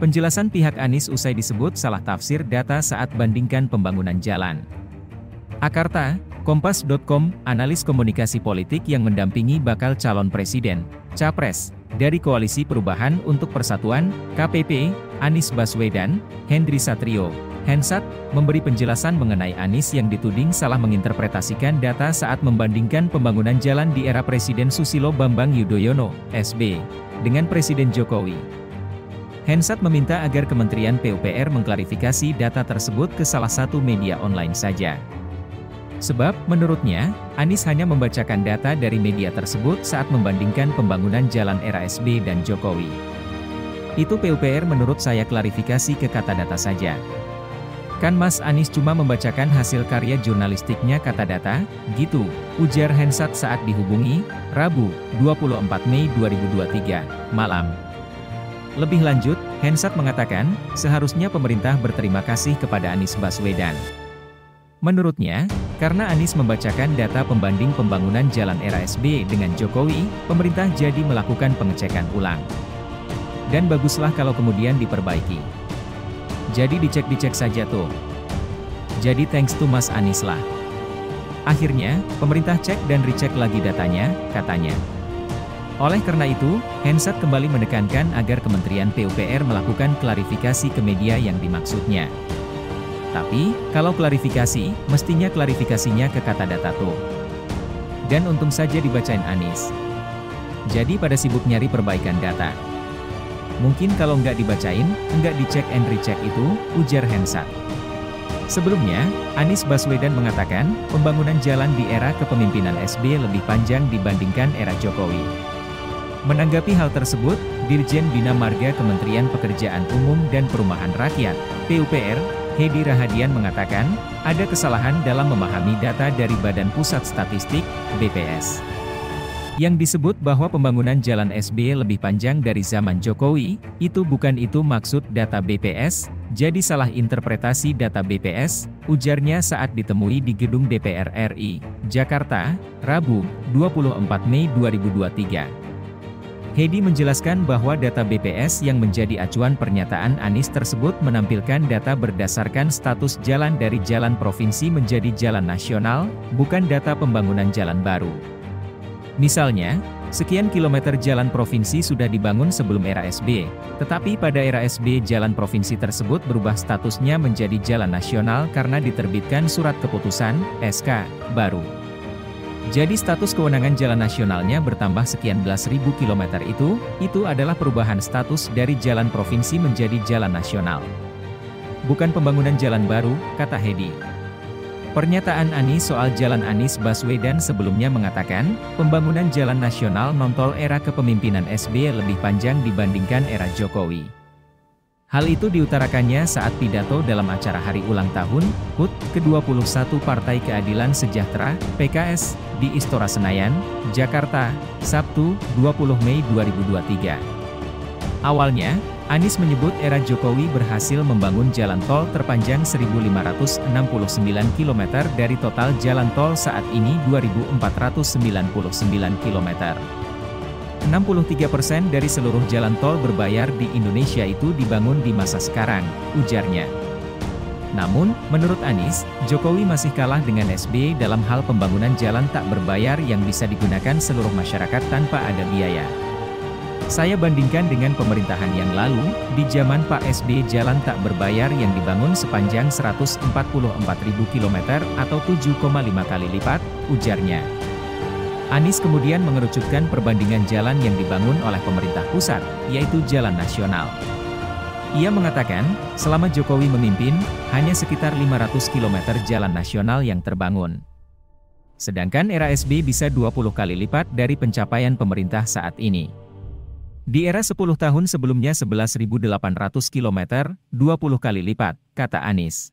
Penjelasan pihak Anies usai disebut salah tafsir data saat bandingkan pembangunan jalan. Akarta, Kompas.com, analis komunikasi politik yang mendampingi bakal calon presiden, Capres, dari Koalisi Perubahan untuk Persatuan, KPP, Anies Baswedan, Henry Satrio, Hensat, memberi penjelasan mengenai Anies yang dituding salah menginterpretasikan data saat membandingkan pembangunan jalan di era Presiden Susilo Bambang Yudhoyono, SB, dengan Presiden Jokowi. Hensat meminta agar Kementerian PUPR mengklarifikasi data tersebut ke salah satu media online saja. Sebab, menurutnya, Anies hanya membacakan data dari media tersebut saat membandingkan pembangunan jalan era SB dan Jokowi. Itu PUPR menurut saya klarifikasi ke kata data saja. Kan Mas Anies cuma membacakan hasil karya jurnalistiknya kata data, gitu, ujar Hensat saat dihubungi, Rabu, 24 Mei 2023, malam. Lebih lanjut, Hensat mengatakan, seharusnya pemerintah berterima kasih kepada Anies Baswedan. Menurutnya, karena Anies membacakan data pembanding pembangunan jalan era SB dengan Jokowi, pemerintah jadi melakukan pengecekan ulang. Dan baguslah kalau kemudian diperbaiki. Jadi dicek saja tuh. Jadi thanks to Mas Anies lah. Akhirnya, pemerintah cek dan recheck lagi datanya, katanya. Oleh karena itu, Hensat kembali menekankan agar Kementerian PUPR melakukan klarifikasi ke media yang dimaksudnya. Tapi, kalau klarifikasi, mestinya klarifikasinya ke kata data tuh. Dan untung saja dibacain Anies. Jadi pada sibuk nyari perbaikan data. Mungkin kalau nggak dibacain, nggak dicek and recheck itu, ujar Hensat. Sebelumnya, Anies Baswedan mengatakan, pembangunan jalan di era kepemimpinan SB lebih panjang dibandingkan era Jokowi. Menanggapi hal tersebut, Dirjen Bina Marga Kementerian Pekerjaan Umum dan Perumahan Rakyat, PUPR, Hedi Rahadian mengatakan, ada kesalahan dalam memahami data dari Badan Pusat Statistik, BPS. Yang disebut bahwa pembangunan jalan SB lebih panjang dari zaman Jokowi, itu bukan itu maksud data BPS, jadi salah interpretasi data BPS, ujarnya saat ditemui di Gedung DPR RI, Jakarta, Rabu, 24 Mei 2023. Hedi menjelaskan bahwa data BPS yang menjadi acuan pernyataan Anies tersebut menampilkan data berdasarkan status jalan dari jalan provinsi menjadi jalan nasional, bukan data pembangunan jalan baru. Misalnya, sekian kilometer jalan provinsi sudah dibangun sebelum era SB, tetapi pada era SB jalan provinsi tersebut berubah statusnya menjadi jalan nasional karena diterbitkan surat keputusan, SK, baru. Jadi status kewenangan jalan nasionalnya bertambah sekian belas ribu kilometer itu adalah perubahan status dari jalan provinsi menjadi jalan nasional. Bukan pembangunan jalan baru, kata Hedi. Pernyataan Anies soal jalan Anies Baswedan sebelumnya mengatakan, pembangunan jalan nasional non-tol era kepemimpinan SB lebih panjang dibandingkan era Jokowi. Hal itu diutarakannya saat pidato dalam acara hari ulang tahun, HUT, ke-21 Partai Keadilan Sejahtera, PKS, di Istora Senayan, Jakarta, Sabtu, 20 Mei 2023. Awalnya, Anies menyebut era Jokowi berhasil membangun jalan tol terpanjang 1.569 km dari total jalan tol saat ini 2.499 km. 63% dari seluruh jalan tol berbayar di Indonesia itu dibangun di masa sekarang, ujarnya. Namun, menurut Anies, Jokowi masih kalah dengan SB dalam hal pembangunan jalan tak berbayar yang bisa digunakan seluruh masyarakat tanpa ada biaya. Saya bandingkan dengan pemerintahan yang lalu, di zaman Pak SB jalan tak berbayar yang dibangun sepanjang 144.000 km atau 7,5 kali lipat, ujarnya. Anies kemudian mengerucutkan perbandingan jalan yang dibangun oleh pemerintah pusat, yaitu jalan nasional. Ia mengatakan, selama Jokowi memimpin, hanya sekitar 500 km jalan nasional yang terbangun. Sedangkan era SB bisa 20 kali lipat dari pencapaian pemerintah saat ini. Di era 10 tahun sebelumnya 11.800 km, 20 kali lipat, kata Anies.